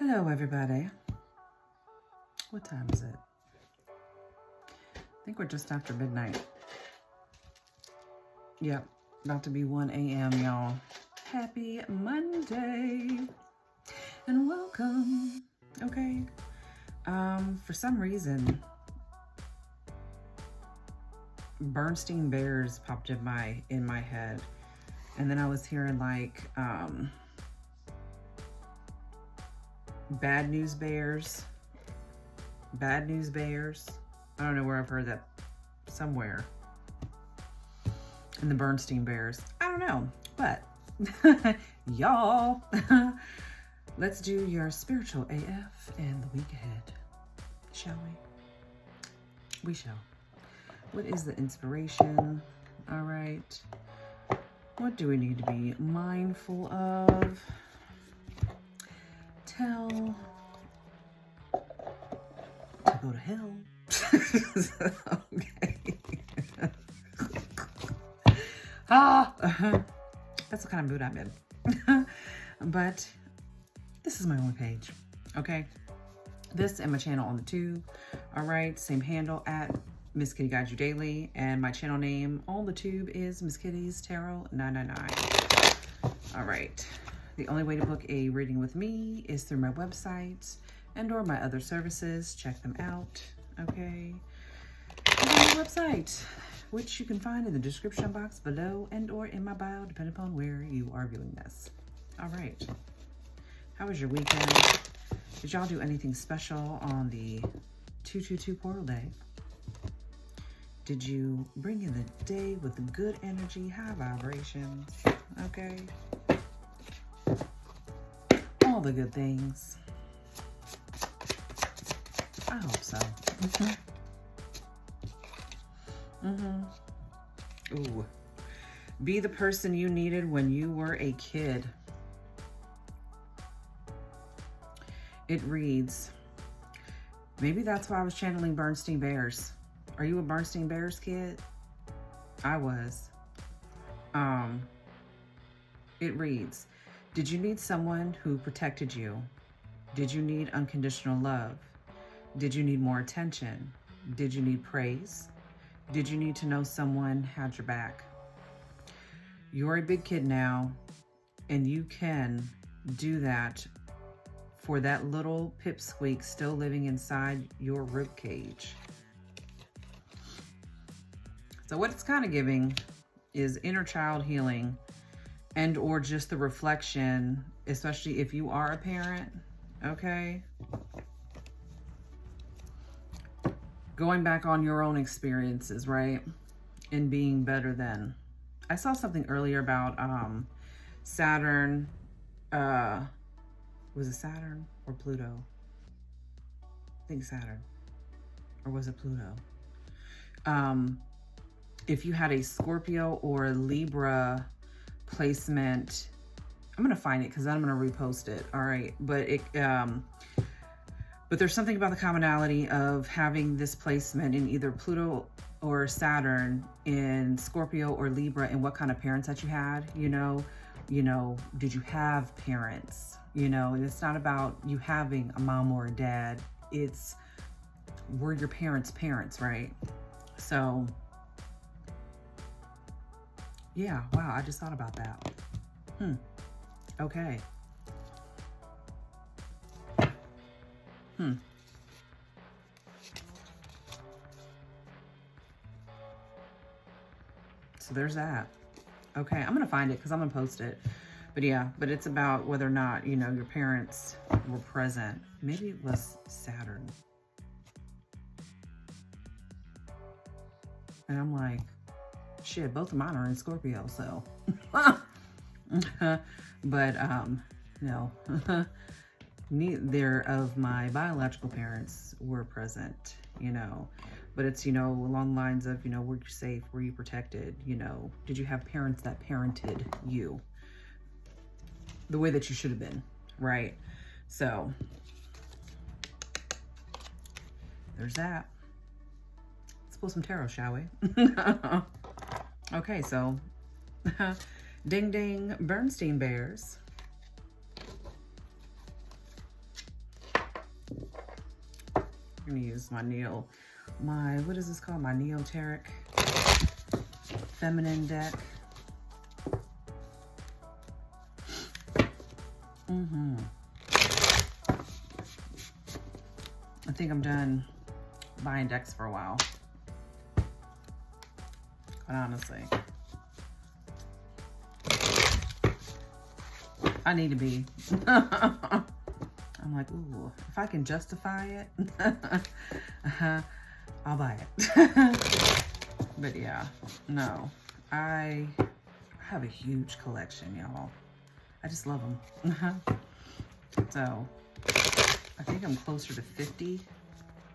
Hello, everybody. What time is it? I think we're just after midnight. Yep, about to be 1 a.m., y'all. Happy Monday and welcome. Okay. For some reason, Bernstein Bears popped in my head, and then I was hearing like Bad News Bears. I don't know where I've heard that, somewhere. And the Bernstein Bears. I don't know, but y'all, let's do your spiritual AF and the week ahead, shall we? We shall. What is the inspiration? All right. What do we need to be mindful of? Tell to go to hell. Okay. That's the kind of mood I'm in. But this is my only page. Okay. This and my channel on the tube. All right. Same handle at Miss Kitty Guides You Daily. And my channel name on the tube is Miss Kitty's Tarot 999. All right. The only way to book a reading with me is through my website and or my other services. Check them out, okay? And on my website, which you can find in the description box below and or in my bio, depending upon where you are viewing this. All right. How was your weekend? Did y'all do anything special on the 222 portal day? Did you bring in the day with good energy, high vibrations, okay? All the good things. I hope so. Ooh. Be the person you needed when you were a kid. It reads, maybe that's why I was channeling Bernstein Bears. Are you a Bernstein Bears kid? I was. It reads, did you need someone who protected you? Did you need unconditional love? Did you need more attention? Did you need praise? Did you need to know someone had your back? You're a big kid now, and you can do that for that little pipsqueak still living inside your rib cage. So what it's kind of giving is inner child healing, and or just the reflection, especially if you are a parent, okay? Going back on your own experiences, right? And being better than. I saw something earlier about Saturn. Was it Saturn or Pluto? I think Saturn. Or was it Pluto? If you had a Scorpio or a Libra placement, I'm gonna find it because then I'm gonna repost it. All right, but but there's something about the commonality of having this placement in either Pluto or Saturn in Scorpio or Libra, and what kind of parents that you had. You know, did you have parents? You know, and it's not about you having a mom or a dad. It's were your parents' right? So. Yeah, wow, I just thought about that. Okay. So there's that. Okay, I'm gonna find it because I'm gonna post it. But yeah, but it's about whether or not, you know, your parents were present. Maybe it was Saturn. And I'm like, shit, both of mine are in Scorpio, so. But, no. Neither of my biological parents were present, you know. But it's, you know, along the lines of, you know, were you safe? Were you protected? You know, did you have parents that parented you the way that you should have been, right? So, there's that. Let's pull some tarot, shall we? Okay, so ding ding Bernstein Bears. going to use what is this called? My Neoteric Feminine deck. I think I'm done buying decks for a while. Quite honestly. I need to be. I'm like, ooh, if I can justify it, I'll buy it. But yeah, no, I have a huge collection, y'all. I just love them. So I think I'm closer to 50.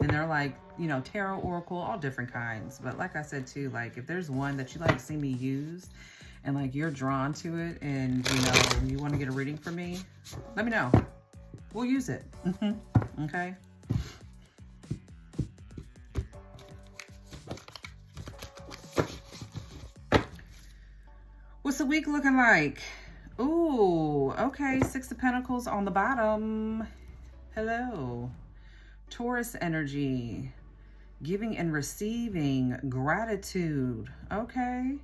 And they're like, you know, tarot, oracle, all different kinds. But like I said too, like if there's one that you like to see me use and like you're drawn to it and you know you want to get a reading from me, let me know. We'll use it. Okay. What's the week looking like? Ooh, okay. 6 of Pentacles on the bottom. Hello. Taurus energy. Giving and receiving. Gratitude. Okay.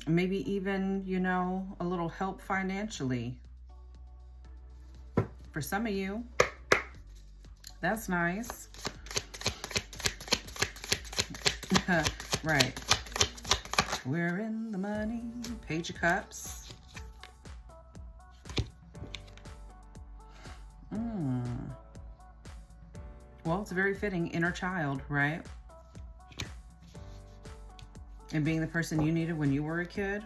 Maybe even, you know, a little help financially. For some of you. That's nice. Right. We're in the money. Page of Cups. Well, it's very fitting. Inner child, right? And being the person you needed when you were a kid.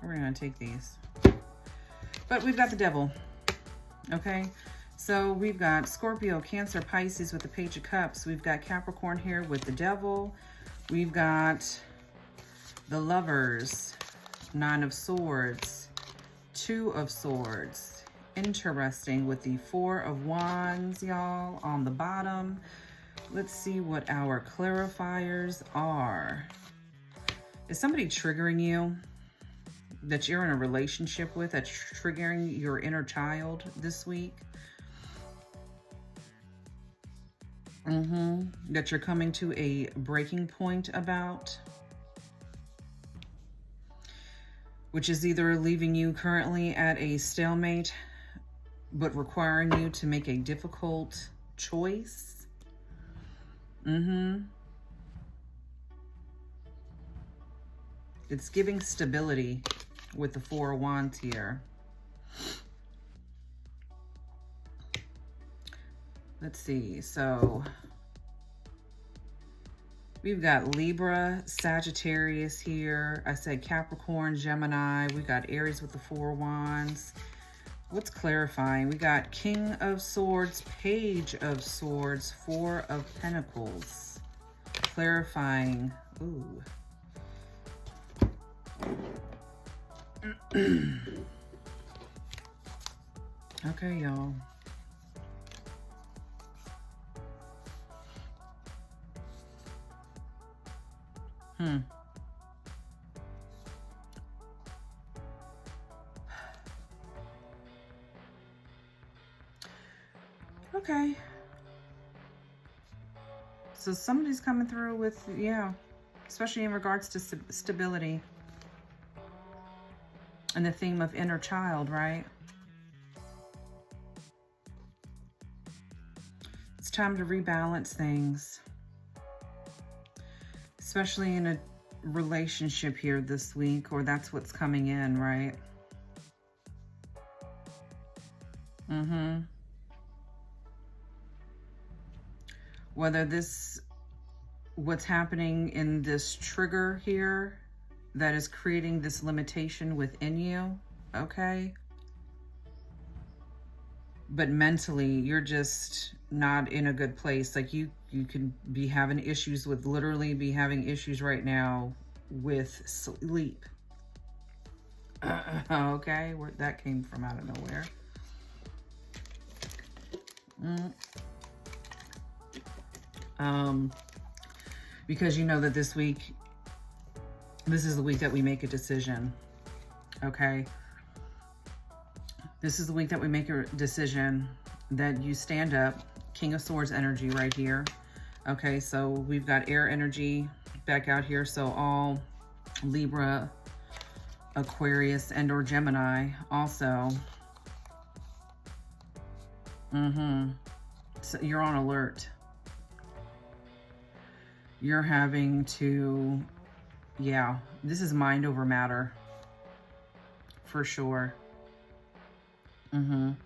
We're going to take these. But we've got the Devil. Okay? So we've got Scorpio, Cancer, Pisces with the Page of Cups. We've got Capricorn here with the Devil. We've got the Lovers, 9 of Swords, 2 of Swords. Interesting with the 4 of Wands, y'all, on the bottom. Let's see what our clarifiers are. Is somebody triggering you that you're in a relationship with that's triggering your inner child this week? That you're coming to a breaking point about? Which is either leaving you currently at a stalemate, but requiring you to make a difficult choice. It's giving stability with the 4 of Wands here. Let's see. So we've got Libra, Sagittarius here. I said Capricorn, Gemini. We got Aries with the 4 of Wands. What's clarifying? We got King of Swords, Page of Swords, 4 of Pentacles. Clarifying. Ooh. Okay, y'all. Okay. So somebody's coming through with, yeah, especially in regards to stability. And the theme of inner child, right? It's time to rebalance things. Especially in a relationship here this week, or that's what's coming in, right? Whether what's happening in this trigger here that is creating this limitation within you, okay? But mentally, you're just not in a good place. Like you could be having issues with, literally be having issues right now with sleep. Okay, where that came from out of nowhere. Because you know that this week, this is the week that we make a decision, okay? This is the week that we make a decision, that you stand up. King of Swords energy right here. Okay, so we've got air energy back out here. So all Libra, Aquarius, and or Gemini also. So you're on alert. You're having to, yeah, this is mind over matter. For sure. And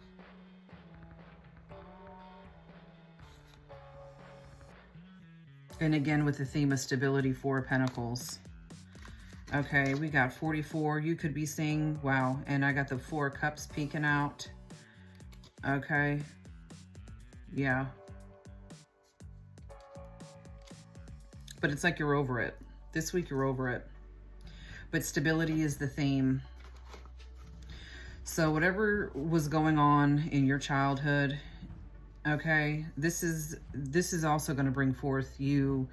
again, with the theme of stability, 4 of Pentacles. Okay, we got 44. You could be seeing, wow, and I got the 4 of Cups peeking out. Okay. Yeah. But it's like you're over it. This week you're over it. But stability is the theme. So whatever was going on in your childhood, okay, this is also going to bring forth you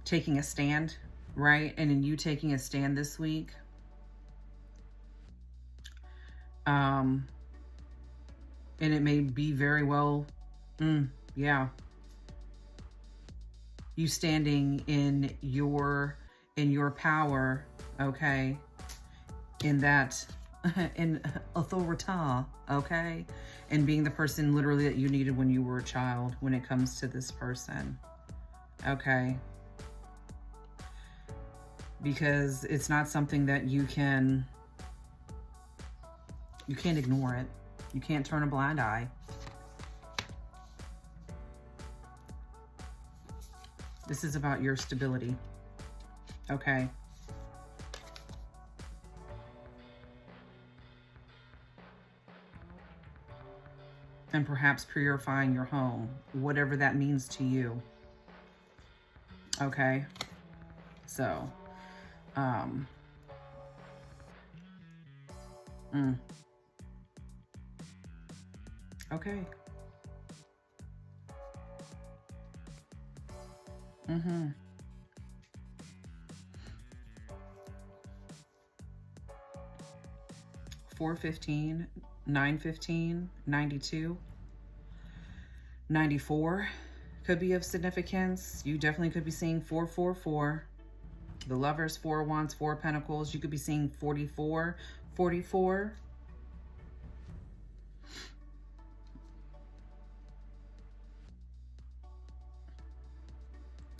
taking a stand, right? And in you taking a stand this week, and it may be very well, yeah, you standing in your power, okay, in that, in authority, okay, and being the person literally that you needed when you were a child when it comes to this person, okay, because it's not something that you can't ignore it. You can't turn a blind eye. This is about your stability, okay? And perhaps purifying your home, whatever that means to you, okay? So, okay. 415, 915, 92, 94 could be of significance. You definitely could be seeing 444. The Lovers, 4 of Wands, 4 of Pentacles. You could be seeing 44, 44.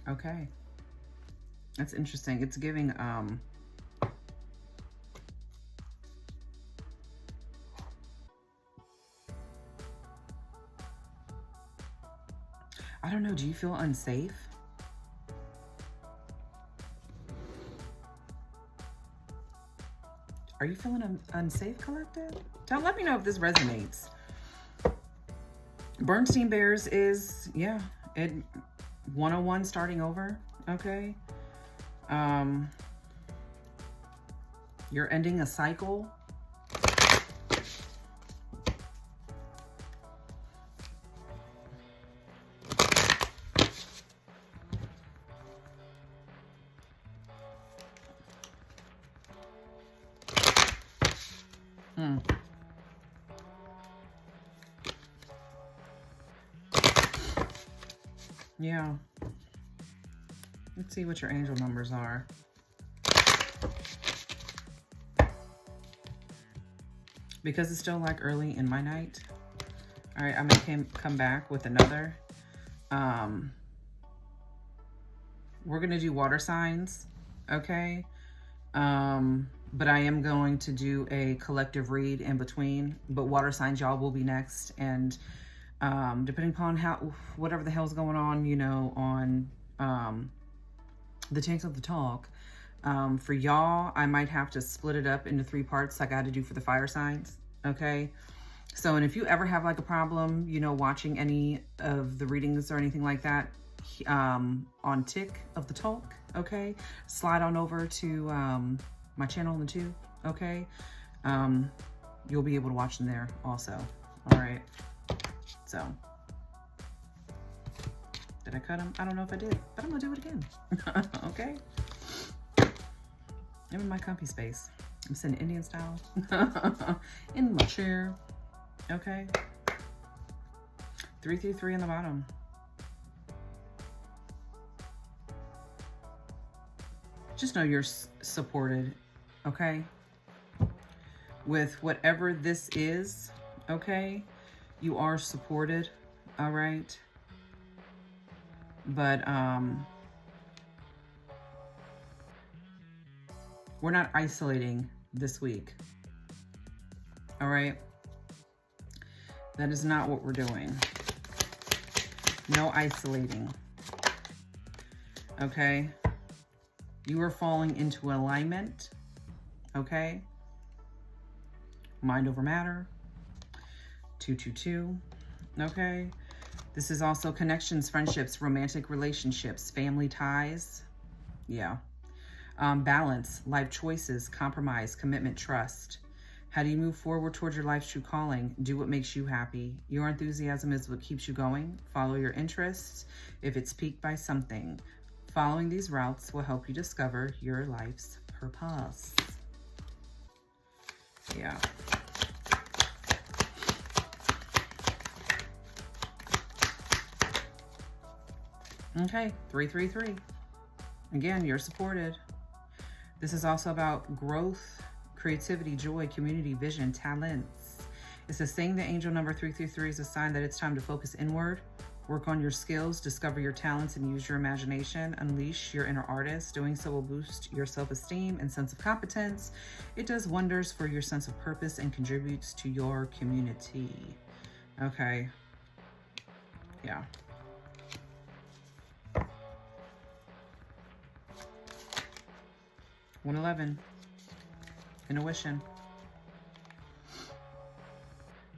Okay. That's interesting. It's giving, I don't know. Do you feel unsafe? Are you feeling unsafe, collective? Let me know if this resonates. Bernstein Bears is, yeah, it 101 starting over, okay? You're ending a cycle. Yeah. Let's see what your angel numbers are. Because it's still like early in my night. All right, I'm gonna come back with another. We're gonna do water signs, okay? But I am going to do a collective read in between. But water signs, y'all, will be next. And depending upon whatever the hell's going on, you know, on the Tanks of the Talk, for y'all, I might have to split it up into 3 parts like I had to do for the fire signs, okay? So, and if you ever have like a problem, you know, watching any of the readings or anything like that, on Tick of the Talk, okay? Slide on over to my channel on the tube, okay? You'll be able to watch them there also, all right? So, did I cut them? I don't know if I did, but I'm gonna do it again, okay? I'm in my comfy space. I'm sitting Indian style in my chair. Okay. 333 on the bottom. Just know you're supported, okay? With whatever this is, okay? You are supported, all right? But we're not isolating this week, all right? That is not what we're doing. No isolating, okay? You are falling into alignment, okay? Mind over matter, 222, okay? This is also connections, friendships, romantic relationships, family ties, yeah. Balance, life choices, compromise, commitment, trust. How do you move forward towards your life's true calling? Do what makes you happy. Your enthusiasm is what keeps you going. Follow your interests if it's piqued by something. Following these routes will help you discover your life's purpose. Yeah. Okay, 333. Again, you're supported. This is also about growth, creativity, joy, community, vision, talents. It's a saying that angel number 333 is a sign that it's time to focus inward, work on your skills, discover your talents, and use your imagination. Unleash your inner artist. Doing so will boost your self-esteem and sense of competence. It does wonders for your sense of purpose and contributes to your community. Okay. Yeah. $111. Intuition.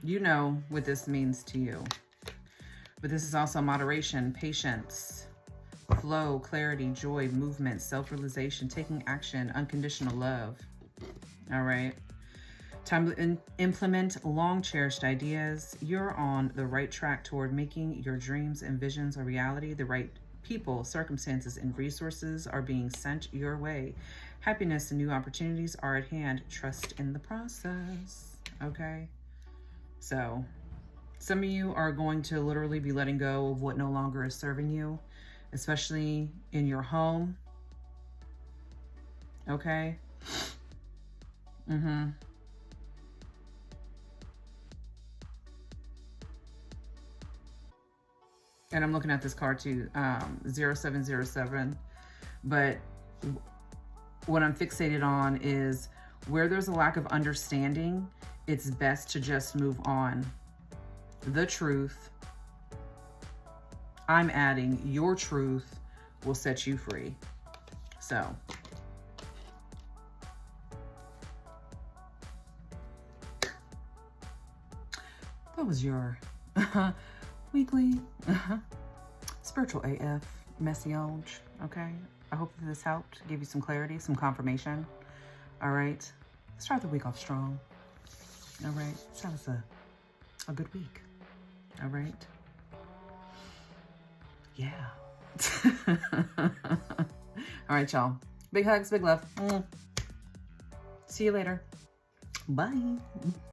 You know what this means to you. But this is also moderation, patience, flow, clarity, joy, movement, self-realization, taking action, unconditional love. All right. Time to implement long-cherished ideas. You're on the right track toward making your dreams and visions a reality. The right people, circumstances, and resources are being sent your way. Happiness and new opportunities are at hand. Trust in the process. Okay. So some of you are going to literally be letting go of what no longer is serving you, especially in your home. Okay. And I'm looking at this card too, 0707. But what I'm fixated on is where there's a lack of understanding, it's best to just move on. The truth, I'm adding, your truth will set you free. So, that was your weekly spiritual AF message, okay? I hope that this helped, give you some clarity, some confirmation. All right, start the week off strong. All right, let's have us a good week. All right. Yeah. All right, y'all. Big hugs, big love. See you later. Bye.